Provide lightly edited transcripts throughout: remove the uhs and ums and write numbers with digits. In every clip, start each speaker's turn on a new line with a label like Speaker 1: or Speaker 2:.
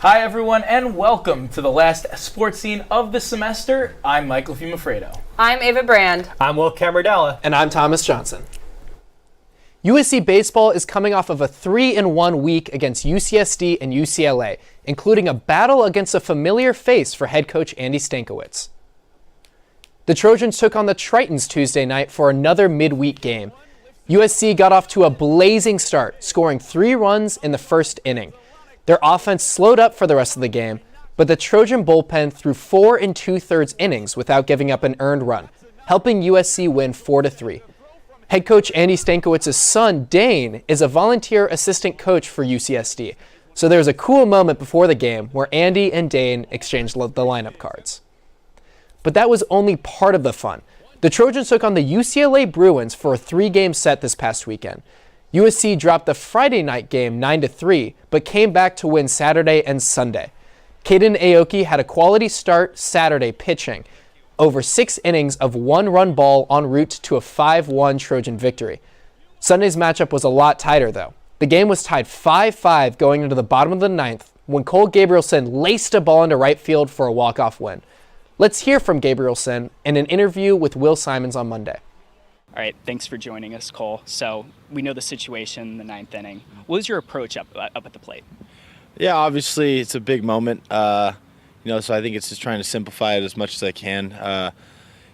Speaker 1: Hi everyone and welcome to the last sports scene of the semester. I'm Michael Fiumefreddo.
Speaker 2: I'm Ava Brand.
Speaker 3: I'm Will Camardella.
Speaker 4: And I'm Thomas Johnson. USC baseball is coming off of a 3-1 week against UCSD and UCLA, including a battle against a familiar face for head coach Andy Stankiewicz. The Trojans took on the Tritons Tuesday night for another midweek game. USC got off to a blazing start, scoring 3 runs in the first inning. Their offense slowed up for the rest of the game, but the Trojan bullpen threw 4 2/3 innings without giving up an earned run, helping USC win 4-3. Head coach Andy Stankiewicz's son, Dane, is a volunteer assistant coach for UCSD, so there was a cool moment before the game where Andy and Dane exchanged the lineup cards. But that was only part of the fun. The Trojans took on the UCLA Bruins for a 3-game set this past weekend. USC dropped the Friday night game 9-3, but came back to win Saturday and Sunday. Caden Aoki had a quality start Saturday pitching over 6 innings of 1-run ball en route to a 5-1 Trojan victory. Sunday's matchup was a lot tighter, though. The game was tied 5-5 going into the bottom of the 9th when Cole Gabrielson laced a ball into right field for a walk-off win. Let's hear from Gabrielson in an interview with Will Simons on Monday.
Speaker 5: All right, thanks for joining us, Cole. So we know the situation in the 9th inning. What was your approach up at the plate?
Speaker 6: Yeah, obviously it's a big moment, so I think it's just trying to simplify it as much as I can.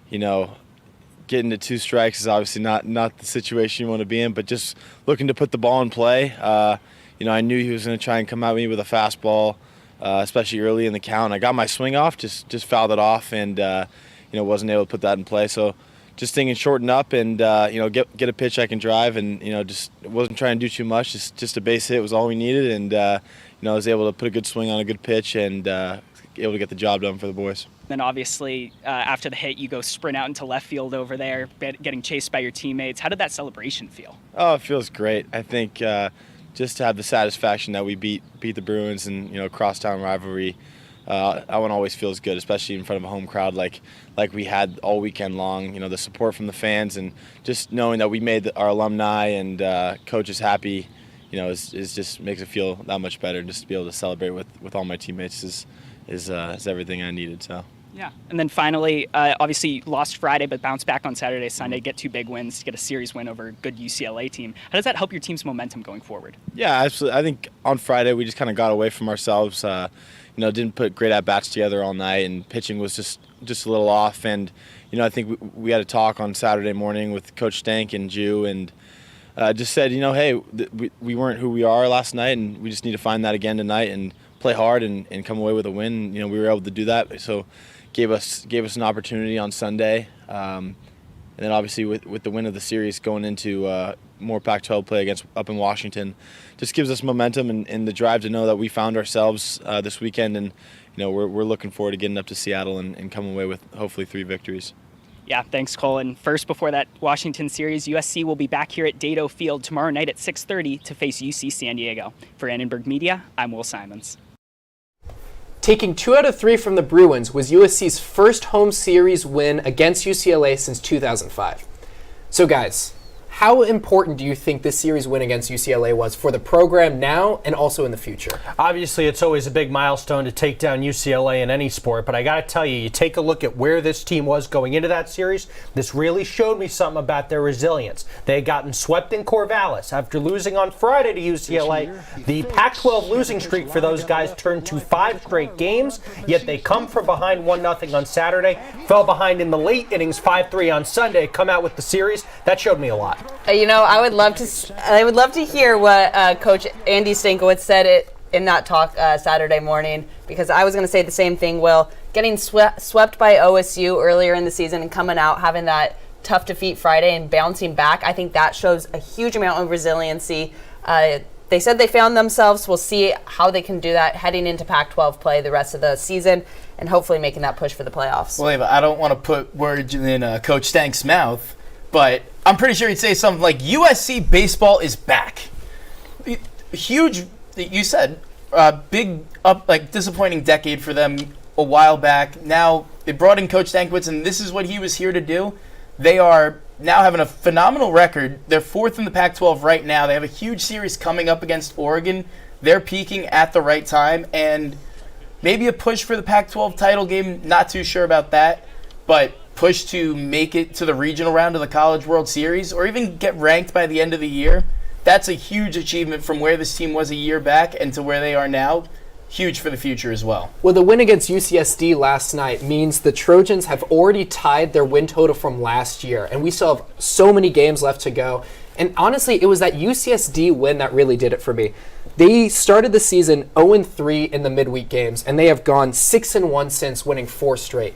Speaker 6: Getting to 2 strikes is obviously not the situation you want to be in, but just looking to put the ball in play. I knew he was going to try and come at me with a fastball, especially early in the count. I got my swing off, just fouled it off, and wasn't able to put that in play. So just thinking shorten up and get a pitch I can drive, and just wasn't trying to do too much. Just a base hit was all we needed, and I was able to put a good swing on a good pitch and able to get the job done for the boys.
Speaker 5: Then obviously after the hit, you go sprint out into left field over there, getting chased by your teammates. How did that celebration feel? Oh,
Speaker 6: it feels great. I think just to have the satisfaction that we beat the Bruins and crosstown rivalry. That one always feels good, especially in front of a home crowd like we had all weekend long. The support from the fans and just knowing that we made our alumni and coaches happy, is just makes it feel that much better. Just to be able to celebrate with all my teammates is everything I needed. So.
Speaker 5: Yeah, and then finally, obviously you lost Friday, but bounced back on Saturday, Sunday, get 2 big wins, get a series win over a good UCLA team. How does that help your team's momentum going forward?
Speaker 6: Yeah, absolutely. I think on Friday we just kind of got away from ourselves. Didn't put great at-bats together all night, and pitching was just a little off. And, I think we had a talk on Saturday morning with Coach Stank and Jew, and just said, hey, we weren't who we are last night, and we just need to find that again tonight and play hard and come away with a win. We were able to do that, so gave us an opportunity on Sunday. And then obviously with the win of the series going into more Pac-12 play up in Washington, just gives us momentum and the drive to know that we found ourselves this weekend, and we're looking forward to getting up to Seattle and coming away with hopefully 3 victories.
Speaker 5: Yeah, thanks, Cole. And first, before that Washington series, USC will be back here at Dado Field tomorrow night at 6:30 to face UC San Diego. For Annenberg Media, I'm Will Simons.
Speaker 4: Taking 2 out of 3 from the Bruins was USC's first home series win against UCLA since 2005. So guys, how important do you think this series win against UCLA was for the program now and also in the future?
Speaker 3: Obviously, it's always a big milestone to take down UCLA in any sport, but I got to tell you, you take a look at where this team was going into that series, this really showed me something about their resilience. They had gotten swept in Corvallis. After losing on Friday to UCLA, the Pac-12 losing streak for those guys turned to 5 straight games, yet they come from behind 1-0 on Saturday, fell behind in the late innings 5-3 on Sunday, come out with the series. That showed me a lot.
Speaker 2: I would love to hear what Coach Andy Stankiewicz said in that talk Saturday morning, because I was going to say the same thing, Will. Getting swept by OSU earlier in the season and coming out, having that tough defeat Friday and bouncing back, I think that shows a huge amount of resiliency. They said they found themselves. We'll see how they can do that heading into Pac-12 play the rest of the season and hopefully making that push for the playoffs.
Speaker 1: Well, Ava, I don't want to put words in Coach Stank's mouth, but I'm pretty sure he'd say something like, USC baseball is back. Huge, you said, big, disappointing decade for them a while back. Now they brought in Coach Stankiewicz, and this is what he was here to do. They are now having a phenomenal record. They're 4th in the Pac-12 right now. They have a huge series coming up against Oregon they're peaking at the right time, and maybe a push for the Pac-12 title game, not too sure about that, but push to make it to the regional round of the College World Series or even get ranked by the end of the year. That's a huge achievement from where this team was a year back and to where they are now. Huge for the future as well.
Speaker 4: Well, the win against UCSD last night means the Trojans have already tied their win total from last year, and we still have so many games left to go. And honestly, it was that UCSD win that really did it for me. They started the season 0-3 in the midweek games, and they have gone 6-1 since, winning 4 straight.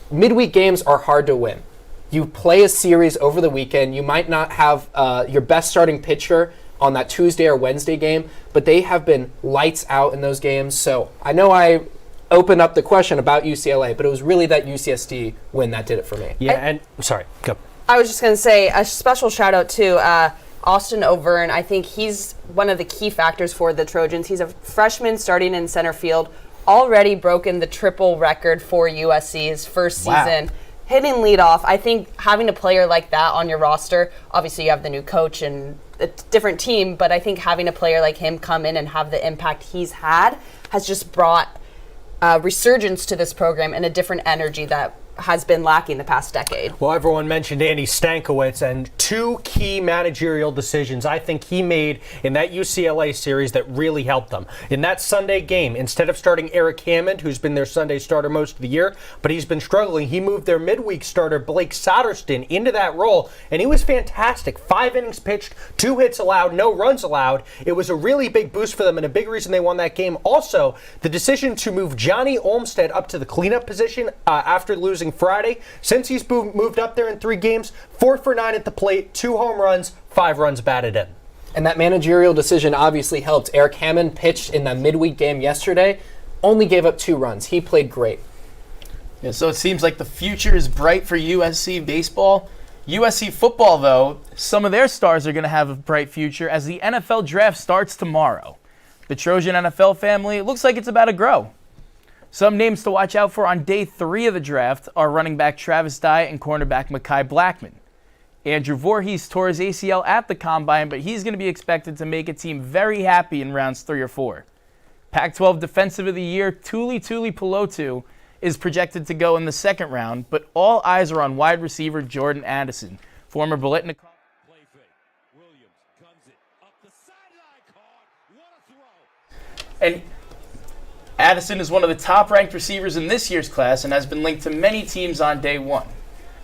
Speaker 4: Midweek games are hard to win. You play a series over the weekend. You might not have your best starting pitcher on that Tuesday or Wednesday game, but they have been lights out in those games. So I know I opened up the question about UCLA, but it was really that UCSD win that did it for me.
Speaker 3: Yeah, and sorry, go.
Speaker 2: I was just going to say a special shout out to Austin O'Verne. I think he's one of the key factors for the Trojans. He's a freshman starting in center field, already broken the triple record for USC's first season. Hitting leadoff. I think having a player like that on your roster, obviously you have the new coach and a different team, but I think having a player like him come in and have the impact he's had has just brought resurgence to this program and a different energy that has been lacking the past decade.
Speaker 3: Well, everyone mentioned Andy Stankiewicz, and 2 key managerial decisions I think he made in that UCLA series that really helped them. In that Sunday game, instead of starting Eric Hammond, who's been their Sunday starter most of the year, but he's been struggling, he moved their midweek starter Blake Soderston into that role, and he was fantastic. 5 innings pitched, 2 hits allowed, no runs allowed. It was a really big boost for them and a big reason they won that game. Also, the decision to move Johnny Olmstead up to the cleanup position after losing Friday. Since he's moved up there in 3 games, 4 for 9 at the plate, 2 home runs, 5 runs batted in.
Speaker 4: And that managerial decision obviously helped. Eric Hammond pitched in that midweek game yesterday, only gave up 2 runs. He played great.
Speaker 1: Yeah, so it seems like the future is bright for USC baseball. USC football, though, some of their stars are going to have a bright future as the NFL draft starts tomorrow. The Trojan NFL family, it looks like it's about to grow. Some names to watch out for on day 3 of the draft are running back Travis Dye and cornerback Mekhi Blackman. Andrew Voorhees tore his ACL at the Combine, but he's going to be expected to make a team very happy in rounds 3 or 4. Pac-12 Defensive of the Year Tuli Pelotu is projected to go in the 2nd round, but all eyes are on wide receiver Jordan Addison, former Bolitnik. And Addison is one of the top-ranked receivers in this year's class and has been linked to many teams on day 1.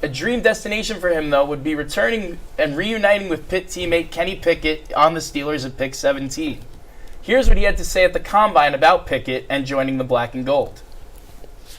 Speaker 1: A dream destination for him, though, would be returning and reuniting with Pitt teammate Kenny Pickett on the Steelers at pick 17. Here's what he had to say at the Combine about Pickett and joining the Black and Gold.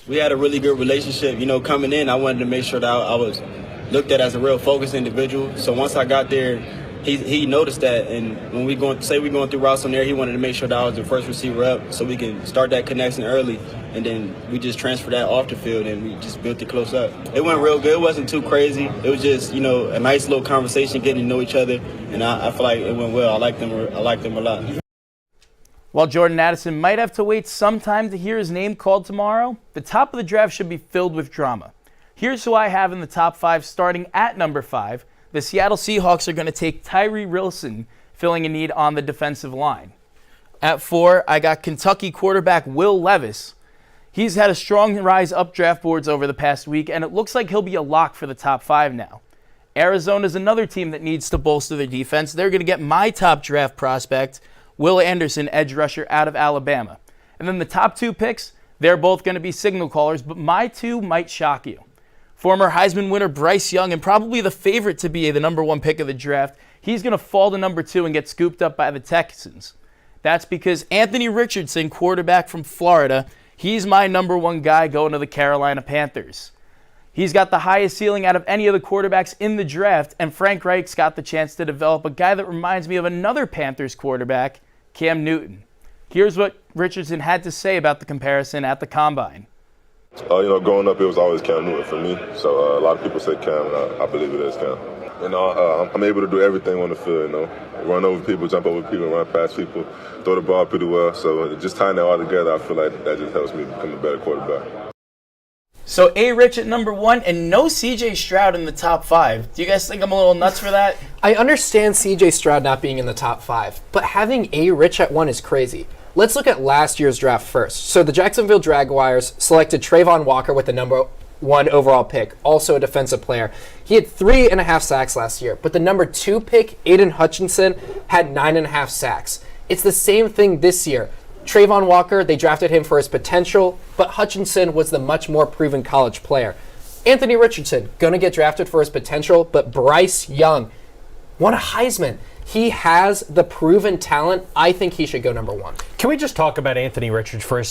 Speaker 7: We had a really good relationship. Coming in, I wanted to make sure that I was looked at as a real focused individual. So once I got there, he noticed that, and when we're going through routes on there, he wanted to make sure that I was the first receiver up so we can start that connection early, and then we just transferred that off the field and we just built it close up. It went real good. It wasn't too crazy. It was just, a nice little conversation, getting to know each other, and I feel like it went well. I like them a lot.
Speaker 1: While Jordan Addison might have to wait some time to hear his name called tomorrow, the top of the draft should be filled with drama. Here's who I have in the top 5 starting at number 5. The Seattle Seahawks are going to take Tyree Wilson, filling a need on the defensive line. At 4, I got Kentucky quarterback Will Levis. He's had a strong rise up draft boards over the past week, and it looks like he'll be a lock for the top 5 now. Arizona's another team that needs to bolster their defense. They're going to get my top draft prospect, Will Anderson, edge rusher out of Alabama. And then the top 2 picks, they're both going to be signal callers, but my 2 might shock you. Former Heisman winner Bryce Young, and probably the favorite to be the number 1 pick of the draft, he's going to fall to number 2 and get scooped up by the Texans. That's because Anthony Richardson, quarterback from Florida, he's my number 1 guy going to the Carolina Panthers. He's got the highest ceiling out of any of the quarterbacks in the draft, and Frank Reich's got the chance to develop a guy that reminds me of another Panthers quarterback, Cam Newton. Here's what Richardson had to say about the comparison at the Combine.
Speaker 8: Growing up, it was always Cam Newton for me. So a lot of people say Cam, and I believe it is Cam. I'm able to do everything on the field, run over people, jump over people, run past people, throw the ball pretty well. So just tying that all together, I feel like that just helps me become a better quarterback.
Speaker 1: So A-Rich at number 1 and no CJ Stroud in the top 5. Do you guys think I'm a little nuts for that?
Speaker 4: I understand CJ Stroud not being in the top 5, but having A-Rich at 1 is crazy. Let's look at last year's draft first. So the Jacksonville Jaguars selected Trayvon Walker with the number 1 overall pick, also a defensive player. He had 3.5 sacks last year, but the number 2 pick, Aiden Hutchinson, had 9.5 sacks. It's the same thing this year. Trayvon Walker, they drafted him for his potential, but Hutchinson was the much more proven college player. Anthony Richardson, going to get drafted for his potential, but Bryce Young won a Heisman. He has the proven talent. I think he should go number 1.
Speaker 3: Can we just talk about Anthony Richardson for a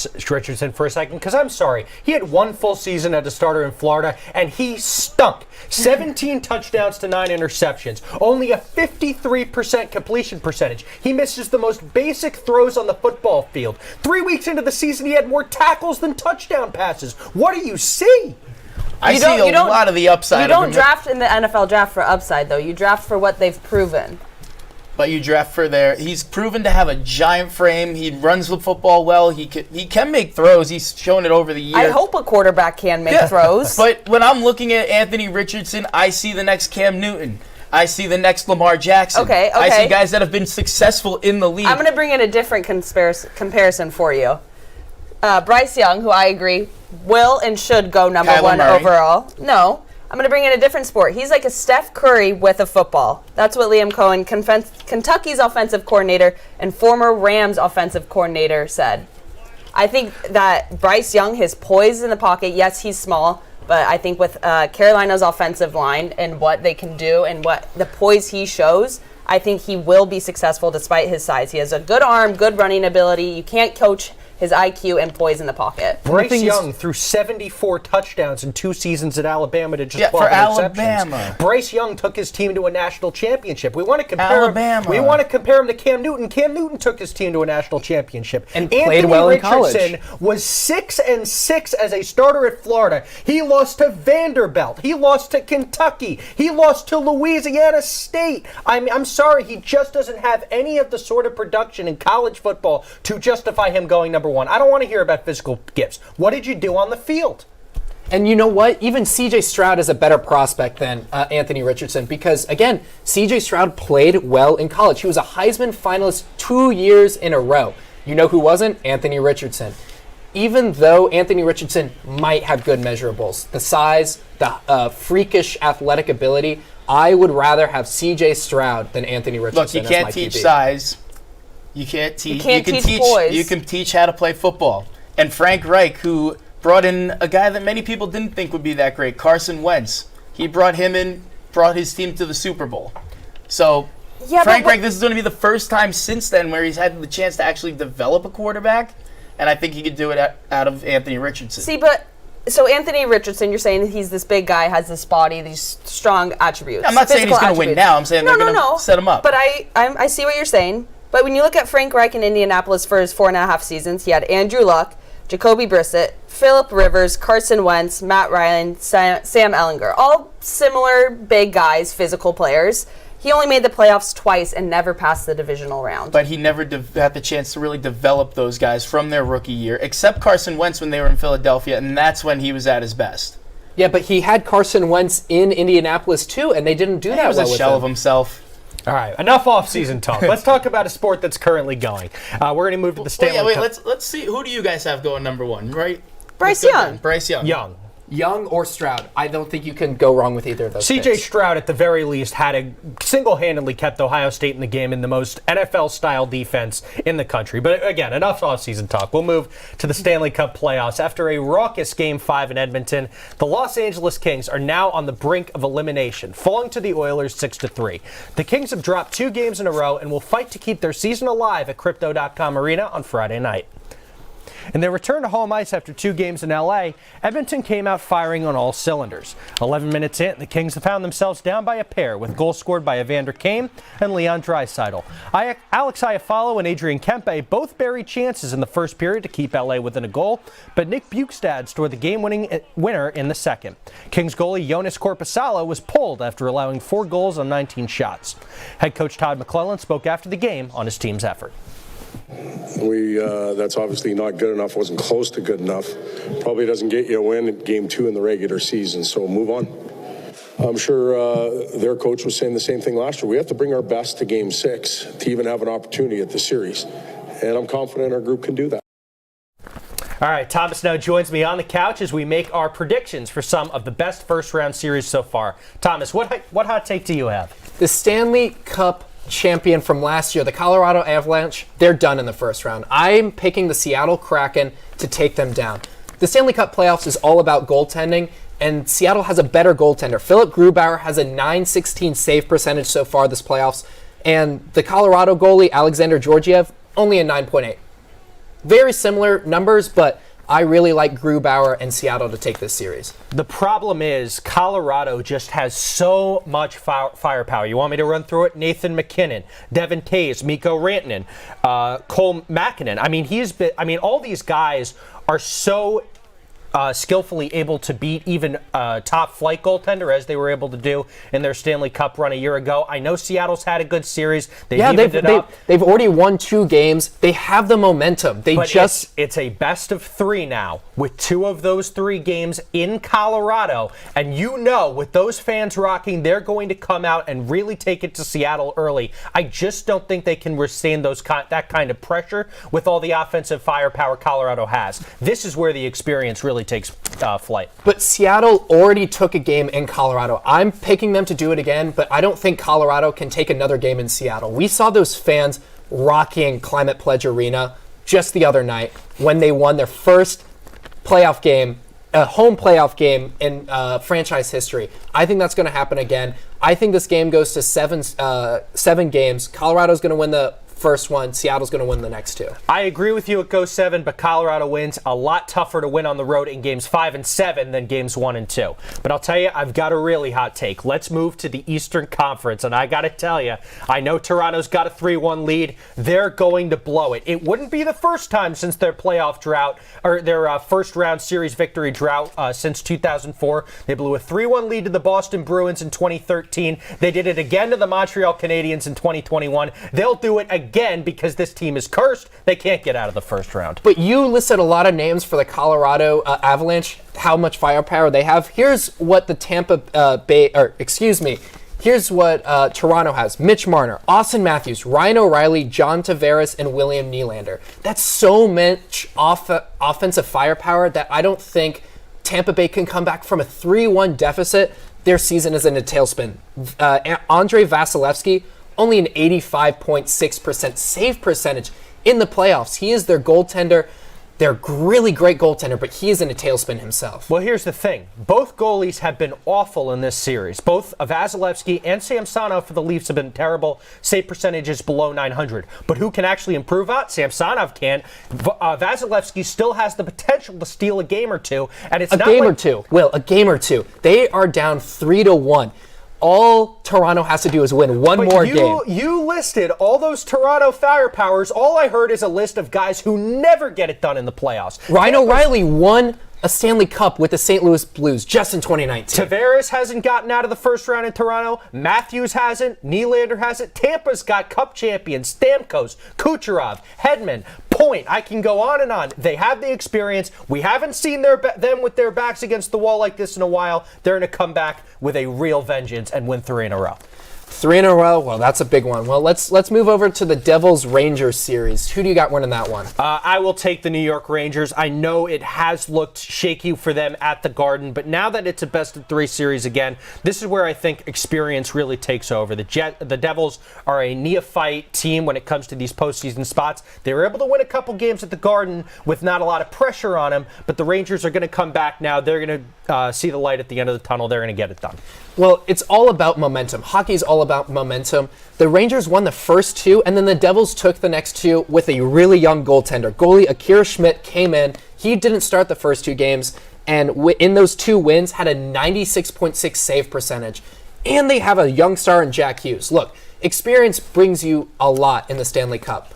Speaker 3: second? Because I'm sorry, he had 1 full season as a starter in Florida, and he stunk. 17 touchdowns to 9 interceptions. Only a 53% completion percentage. He misses the most basic throws on the football field. 3 weeks into the season, he had more tackles than touchdown passes. What do you see?
Speaker 1: I see a lot of the upside.
Speaker 2: You don't draft in the NFL draft for upside, though. You draft for what they've proven.
Speaker 1: But you draft for he's proven to have a giant frame. He runs the football well. He can make throws. He's shown it over the years.
Speaker 2: I hope a quarterback can make throws.
Speaker 1: But when I'm looking at Anthony Richardson, I see the next Cam Newton. I see the next Lamar Jackson.
Speaker 2: Okay.
Speaker 1: I see guys that have been successful in the league.
Speaker 2: I'm going to bring in a different comparison for you. Bryce Young, who I agree will and should go number
Speaker 1: Kyler
Speaker 2: 1
Speaker 1: Murray.
Speaker 2: overall. No. I'm going to bring in a different sport. He's like a Steph Curry with a football. That's what Liam Cohen, Kentucky's offensive coordinator and former Rams offensive coordinator, said. I think that Bryce Young, his poise in the pocket, yes, he's small, but I think with Carolina's offensive line and what they can do and what the poise he shows, I think he will be successful despite his size. He has a good arm, good running ability. You can't coach his IQ and poise in the pocket.
Speaker 3: Bryce Young threw 74 touchdowns in 2 seasons at Alabama to just 12
Speaker 1: for
Speaker 3: interceptions.
Speaker 1: Alabama.
Speaker 3: Bryce Young took his team to a national championship. We want to compare
Speaker 1: Alabama.
Speaker 3: We want to compare him to Cam Newton. Cam Newton took his team to a national championship.
Speaker 4: And played well in college.
Speaker 3: Anthony Richardson was 6-6 as a starter at Florida. He lost to Vanderbilt. He lost to Kentucky. He lost to Louisiana State. I'm sorry, he just doesn't have any of the sort of production in college football to justify him going number 1. I don't want to hear about physical gifts. What did you do on the field?
Speaker 4: And you know what? Even CJ Stroud is a better prospect than Anthony Richardson because, again, CJ Stroud played well in college. He was a Heisman finalist 2 years in a row. You know who wasn't? Anthony Richardson. Even though Anthony Richardson might have good measurables, the size, the freakish athletic ability, I would rather have CJ Stroud than Anthony Richardson.
Speaker 1: Look, you can't teach size. You can't teach. You can teach
Speaker 2: poise.
Speaker 1: You can teach how to play football. And Frank Reich, who brought in a guy that many people didn't think would be that great, Carson Wentz. He brought him in, brought his team to the Super Bowl. So Frank Reich, this is going to be the first time since then where he's had the chance to actually develop a quarterback, and I think he could do it out of Anthony Richardson.
Speaker 2: See, but so Anthony Richardson, you're saying he's this big guy, has this body, these strong attributes.
Speaker 1: I'm not saying he's going to win now. I'm saying they're going to set him up.
Speaker 2: But I see what you're saying. But when you look at Frank Reich in Indianapolis for his 4.5 seasons, he had Andrew Luck, Jacoby Brissett, Phillip Rivers, Carson Wentz, Matt Ryan, Sam Ehlinger. All similar big guys, physical players. He only made the playoffs twice and never passed the divisional round.
Speaker 1: But he never had the chance to really develop those guys from their rookie year, except Carson Wentz when they were in Philadelphia, and that's when he was at his best.
Speaker 4: Yeah, but he had Carson Wentz in Indianapolis too, and they didn't do that well with him.
Speaker 1: He was a shell of himself.
Speaker 3: All right, enough off-season talk. Let's talk about a sport that's currently going. We're going to move to the Stanley Cup.
Speaker 1: Let's see. Who do you guys have going number 1, right?
Speaker 2: Bryce Young.
Speaker 1: Bryce Young.
Speaker 4: Young or Stroud. I don't think you can go wrong with either of those
Speaker 3: CJ
Speaker 4: picks.
Speaker 3: Stroud, at the very least, single-handedly kept Ohio State in the game in the most NFL-style defense in the country. But again, enough off-season talk. We'll move to the Stanley Cup playoffs. After a raucous Game 5 in Edmonton, the Los Angeles Kings are now on the brink of elimination, falling to the Oilers 6-3. The Kings have dropped 2 games in a row and will fight to keep their season alive at Crypto.com Arena on Friday night. In their return to home ice after 2 games in L.A., Edmonton came out firing on all cylinders. 11 minutes in, the Kings have found themselves down by a pair, with goals scored by Evander Kane and Leon Draisaitl. Alex Iafallo and Adrian Kempe both buried chances in the first period to keep L.A. within a goal, but Nick Bjugstad scored the game-winning winner in the second. Kings goalie Jonas Korpisalo was pulled after allowing 4 goals on 19 shots. Head coach Todd McClellan spoke after the game on his team's effort.
Speaker 9: That's obviously not good enough. Wasn't close to good enough. Probably doesn't get you a win in game 2 in the regular season. So move on. I'm sure their coach was saying the same thing last year. We have to bring our best to game 6 to even have an opportunity at the series. And I'm confident our group can do that.
Speaker 3: All right, Thomas now joins me on the couch as we make our predictions for some of the best first-round series so far. Thomas, what hot take do you have?
Speaker 4: The Stanley Cup champion from last year, the Colorado Avalanche, they're done in the first round. I'm picking the Seattle Kraken to take them down. The Stanley Cup playoffs is all about goaltending, and Seattle has a better goaltender. Philip Grubauer has a .916 save percentage so far this playoffs, and the Colorado goalie, Alexander Georgiev, only a 9.8. Very similar numbers, but I really like Grubauer and Seattle to take this series.
Speaker 3: The problem is Colorado just has so much firepower. You want me to run through it? Nathan McKinnon, Devin Taves, Mikko Rantanen, Cole Makinen. All these guys are so skillfully able to beat even top flight goaltender, as they were able to do in their Stanley Cup run a year ago. I know Seattle's had a good series. They've
Speaker 4: already won 2 games. They have the momentum.
Speaker 3: It's a best of 3 now, with 2 of those 3 games in Colorado. And with those fans rocking, they're going to come out and really take it to Seattle early. I just don't think they can withstand that kind of pressure with all the offensive firepower Colorado has. This is where the experience really takes flight.
Speaker 4: But Seattle already took a game in Colorado. I'm picking them to do it again, but I don't think Colorado can take another game in Seattle. We saw those fans rocking Climate Pledge Arena just the other night when they won their first playoff game, home playoff game in franchise history. I think that's going to happen again. I think this game goes to seven games. Colorado's going to win the first one. Seattle's going to win the next 2.
Speaker 3: I agree with you. It goes 7, but Colorado wins. A lot tougher to win on the road in games 5 and 7 than games 1 and 2. But I'll tell you, I've got a really hot take. Let's move to the Eastern Conference, and I got to tell you, I know Toronto's got a 3-1 lead. They're going to blow it. It wouldn't be the first time since their playoff drought, or their first-round series victory drought since 2004. They blew a 3-1 lead to the Boston Bruins in 2013. They did it again to the Montreal Canadiens in 2021. They'll do it again because this team is cursed. They can't get out of the first round.
Speaker 4: But you listed a lot of names for the Colorado Avalanche, how much firepower they have. Here's what the here's what Toronto has. Mitch Marner, Austin Matthews, Ryan O'Reilly, John Tavares, and William Nylander. That's so much offensive firepower that I don't think Tampa Bay can come back from a 3-1 deficit. Their season is in a tailspin. Andrei Vasilevsky, only an 85.6% save percentage in the playoffs. He is their goaltender. They're really great goaltender, but he is in a tailspin himself.
Speaker 3: Well, here's the thing. Both goalies have been awful in this series. Both Vasilevsky and Samsonov for the Leafs have been terrible. Save percentage is below 900. But who can actually improve on? Samsonov can. Vasilevsky still has the potential to steal a game or 2. And it's
Speaker 4: a game or two. They are down 3-1. All Toronto has to do is win one more game.
Speaker 3: You listed all those Toronto firepowers. All I heard is a list of guys who never get it done in the playoffs.
Speaker 4: Ryan O'Reilly won a Stanley Cup with the St. Louis Blues just in 2019.
Speaker 3: Tavares hasn't gotten out of the first round in Toronto. Matthews hasn't. Nylander hasn't. Tampa's got Cup champions. Stamkos, Kucherov, Hedman, Point. I can go on and on. They have the experience. We haven't seen them with their backs against the wall like this in a while. They're going to come back with a real vengeance and win 3 in a row.
Speaker 4: 3 in a row? Well, that's a big one. Well, let's move over to the Devils-Rangers series. Who do you got winning that one?
Speaker 3: I will take the New York Rangers. I know it has looked shaky for them at the Garden, but now that it's a best-of-3 series again, this is where I think experience really takes over. The Devils are a neophyte team when it comes to these postseason spots. They were able to win a couple games at the Garden with not a lot of pressure on them, but the Rangers are going to come back now. They're going to see the light at the end of the tunnel. They're going to get it done.
Speaker 4: Well, it's all about momentum. Hockey's all about momentum. The Rangers won the first 2, and then the Devils took the next 2 with a really young goaltender. Goalie Akira Schmidt came in. He didn't start the first 2 games, and in those 2 wins, had a 96.6 save percentage. And they have a young star in Jack Hughes. Look, experience brings you a lot in the Stanley Cup.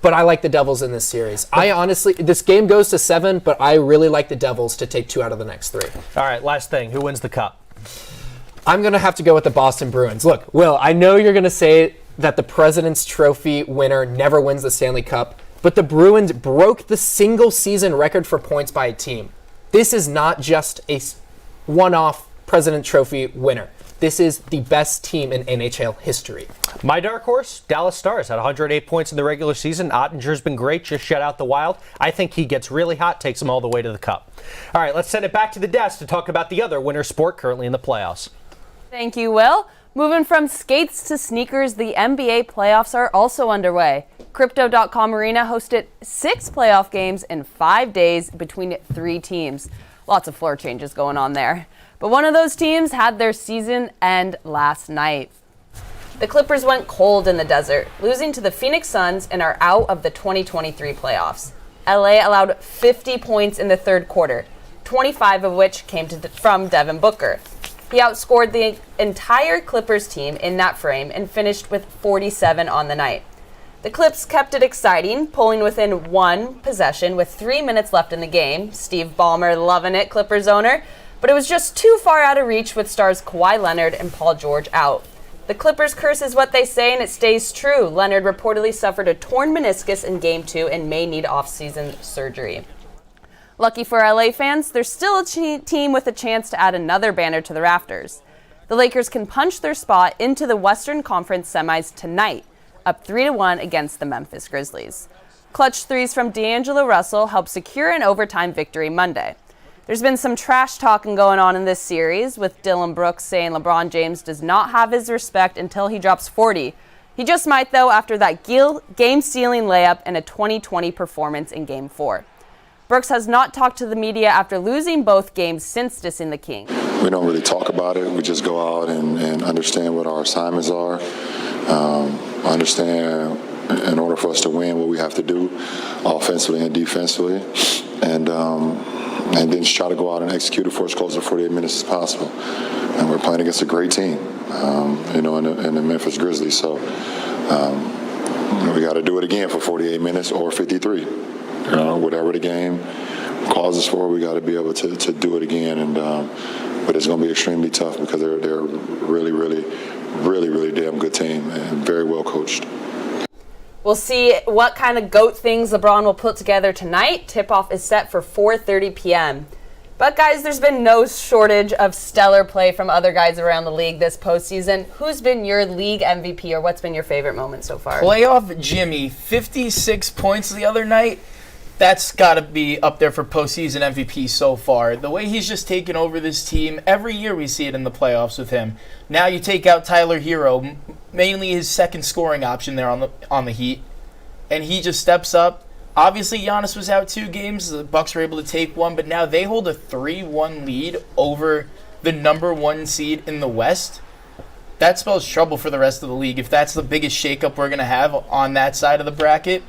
Speaker 4: But I like the Devils in this series. This game goes to 7, but I really like the Devils to take 2 out of the next 3.
Speaker 3: All right, last thing. Who wins the Cup?
Speaker 4: I'm going to have to go with the Boston Bruins. Look, Will, I know you're going to say that the President's Trophy winner never wins the Stanley Cup, but the Bruins broke the single-season record for points by a team. This is not just a one-off President's Trophy winner. This is the best team in NHL history.
Speaker 3: My dark horse, Dallas Stars, had 108 points in the regular season. Ottinger's been great, just shut out the Wild. I think he gets really hot, takes them all the way to the Cup. All right, let's send it back to the desk to talk about the other winter sport currently in the playoffs.
Speaker 2: Thank you, Will. Moving from skates to sneakers, the NBA playoffs are also underway. Crypto.com Arena hosted 6 playoff games in 5 days between 3 teams. Lots of floor changes going on there. But one of those teams had their season end last night. The Clippers went cold in the desert, losing to the Phoenix Suns and are out of the 2023 playoffs. LA allowed 50 points in the third quarter, 25 of which came from Devin Booker. He outscored the entire Clippers team in that frame and finished with 47 on the night. The Clips kept it exciting, pulling within 1 possession with 3 minutes left in the game. Steve Ballmer loving it, Clippers owner. But it was just too far out of reach with stars Kawhi Leonard and Paul George out. The Clippers curse is what they say, and it stays true. Leonard reportedly suffered a torn meniscus in Game 2 and may need off-season surgery. Lucky for LA fans, there's still a team with a chance to add another banner to the rafters. The Lakers can punch their spot into the Western Conference semis tonight, up 3-1 against the Memphis Grizzlies. Clutch threes from D'Angelo Russell helped secure an overtime victory Monday. There's been some trash talking going on in this series, with Dylan Brooks saying LeBron James does not have his respect until he drops 40. He just might, though, after that game-stealing layup and a 2020 performance in Game 4. Brooks has not talked to the media after losing both games since dissing the King.
Speaker 10: We don't really talk about it. We just go out and understand what our assignments are. Understand in order for us to win what we have to do offensively and defensively. And then just try to go out and execute it for as close to 48 minutes as possible. And we're playing against a great team, in the Memphis Grizzlies. So we got to do it again for 48 minutes or 53. Whatever the game calls us for, we got to be able to do it again. But it's going to be extremely tough because they're a really damn good team and very well coached.
Speaker 2: We'll see what kind of GOAT things LeBron will put together tonight. Tip-off is set for 4:30 p.m. But guys, there's been no shortage of stellar play from other guys around the league this postseason. Who's been your league MVP, or what's been your favorite moment so far?
Speaker 1: Playoff Jimmy, 56 points the other night. That's got to be up there for postseason MVP so far. The way he's just taken over this team, every year we see it in the playoffs with him. Now you take out Tyler Hero, mainly his second scoring option there on the Heat, and he just steps up. Obviously, Giannis was out 2 games. The Bucks were able to take 1, but now they hold a 3-1 lead over the number 1 seed in the West. That spells trouble for the rest of the league. If that's the biggest shakeup we're going to have on that side of the bracket,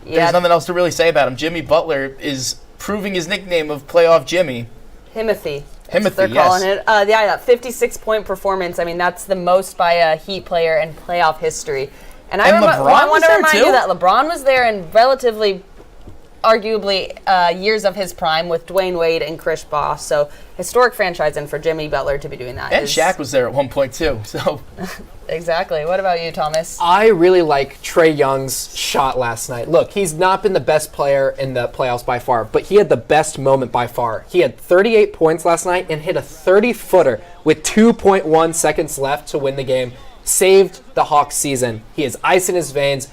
Speaker 1: there's nothing else to really say about him. Jimmy Butler is proving his nickname of Playoff Jimmy.
Speaker 2: Himothy.
Speaker 1: They're
Speaker 2: calling it. That 56-point performance. I mean, that's the most by a Heat player in playoff history. And I want to remind you that LeBron was there in relatively, arguably, years of his prime with Dwayne Wade and Chris Bosh. So historic franchising for Jimmy Butler to be doing that.
Speaker 1: And Shaq was there at one point too. So
Speaker 2: exactly. What about you, Thomas?
Speaker 4: I really like Trae Young's shot last night. Look, he's not been the best player in the playoffs by far, but he had the best moment by far. He had 38 points last night and hit a 30-footer with 2.1 seconds left to win the game. Saved the Hawks season. He has ice in his veins.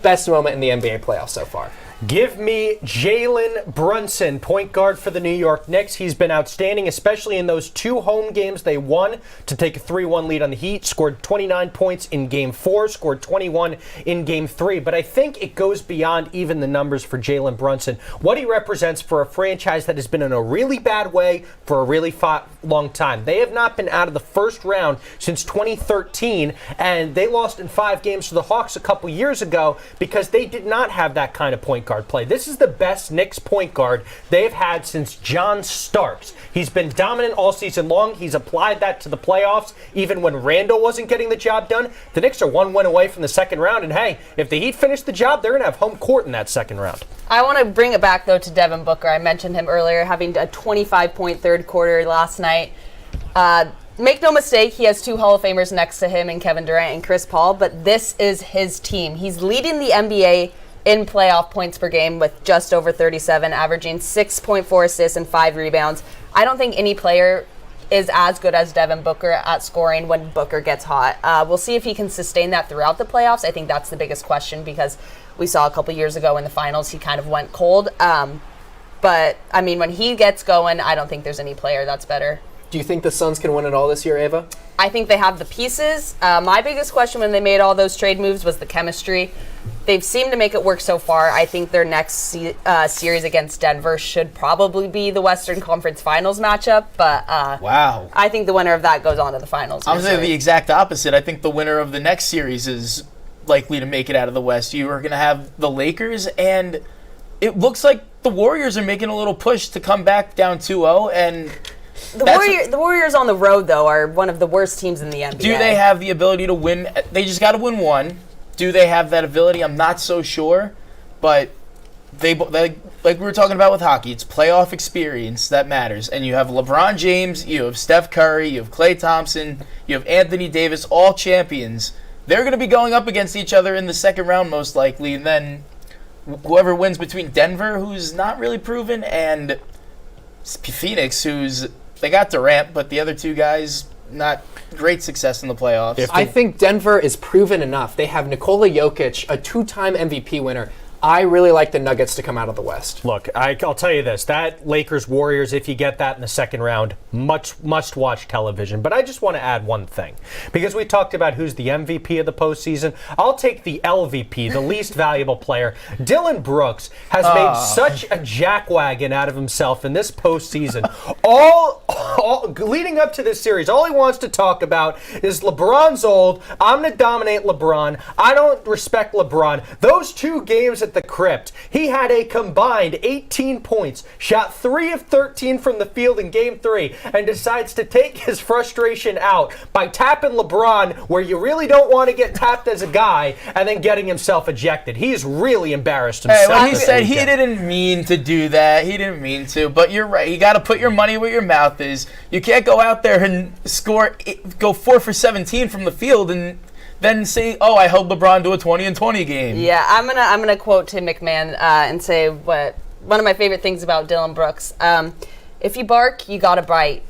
Speaker 4: Best moment in the NBA playoffs so far.
Speaker 3: Give me Jalen Brunson, point guard for the New York Knicks. He's been outstanding, especially in those 2 home games they won to take a 3-1 lead on the Heat. Scored 29 points in Game 4, scored 21 in Game 3. But I think it goes beyond even the numbers for Jalen Brunson. What he represents for a franchise that has been in a really bad way for a really long time. They have not been out of the first round since 2013, and they lost in 5 games to the Hawks a couple years ago because they did not have that kind of point guard play. This is the best Knicks point guard they've had since John Starks. He's been dominant all season long. He's applied that to the playoffs, even when Randall wasn't getting the job done. The Knicks are 1 win away from the second round, and hey, if the Heat finish the job, they're going to have home court in that second round.
Speaker 2: I want to bring it back, though, to Devin Booker. I mentioned him earlier, having a 25-point third quarter last night. make no mistake, he has 2 Hall of Famers next to him in Kevin Durant and Chris Paul, but this is his team. He's leading the NBA in playoff points per game with just over 37, averaging 6.4 assists and 5 rebounds. I don't think any player is as good as Devin Booker at scoring when Booker gets hot. We'll see if he can sustain that throughout the playoffs. I think that's the biggest question because we saw a couple years ago in the finals he kind of went cold. But, I mean, when he gets going, I don't think there's any player that's better.
Speaker 4: Do you think the Suns can win it all this year, Ava?
Speaker 2: I think they have the pieces. My biggest question when they made all those trade moves was the chemistry. They've seemed to make it work so far. I think their next series against Denver should probably be the Western Conference Finals matchup. But
Speaker 1: wow,
Speaker 2: I think the winner of that goes on to the finals.
Speaker 1: I'm saying the exact opposite. I think the winner of the next series is likely to make it out of the West. You are going to have the Lakers, and it looks like the Warriors are making a little push to come back down 2-0. And
Speaker 2: the Warriors on the road, though, are one of the worst teams in the NBA.
Speaker 1: Do they have the ability to win? They just got to win one. Do they have that ability? I'm not so sure, but they like we were talking about with hockey, it's playoff experience that matters. And you have LeBron James, you have Steph Curry, you have Klay Thompson, you have Anthony Davis, all champions. They're going to be going up against each other in the second round most likely, and then whoever wins between Denver, who's not really proven, and Phoenix, they got Durant, but the other 2 guys, not great success in the playoffs.
Speaker 4: I think Denver is proven enough. They have Nikola Jokic, a 2-time MVP winner. I really like the Nuggets to come out of the West.
Speaker 3: Look, I'll tell you this. That Lakers-Warriors, if you get that in the second round, must-watch television. But I just want to add one thing. Because we talked about who's the MVP of the postseason, I'll take the LVP, the least valuable player. Dylan Brooks has made such a jackwagon out of himself in this postseason. all leading up to this series, all he wants to talk about is LeBron's old. I'm going to dominate LeBron. I don't respect LeBron. Those 2 games at the Crypt, he had a combined 18 points, shot 3 of 13 from the field in Game 3, and decides to take his frustration out by tapping LeBron where you really don't want to get tapped as a guy, and then getting himself ejected. He's really embarrassed himself.
Speaker 1: Hey, well, he said he didn't mean to do that. He didn't mean to, but you're right. You got to put your money where your mouth is. You can't go out there and go 4 for 17 from the field and then say, "Oh, I held LeBron to a 20-20 game."
Speaker 2: Yeah, I'm gonna quote Tim McMahon and say one of my favorite things about Dylan Brooks. If you bark, you gotta bite.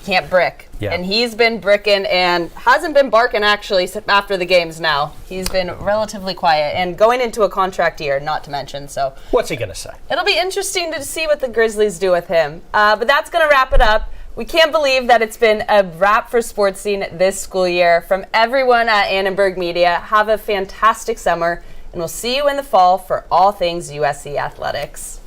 Speaker 2: You can't brick.
Speaker 3: Yeah.
Speaker 2: And he's been bricking and hasn't been barking actually after the games. Now he's been relatively quiet and going into a contract year, not to mention. So
Speaker 3: what's he gonna say?
Speaker 2: It'll be interesting to see what the Grizzlies do with him. But that's gonna wrap it up. We can't believe that it's been a wrap for Sports Scene this school year. From everyone at Annenberg Media, have a fantastic summer, and we'll see you in the fall for all things USC athletics.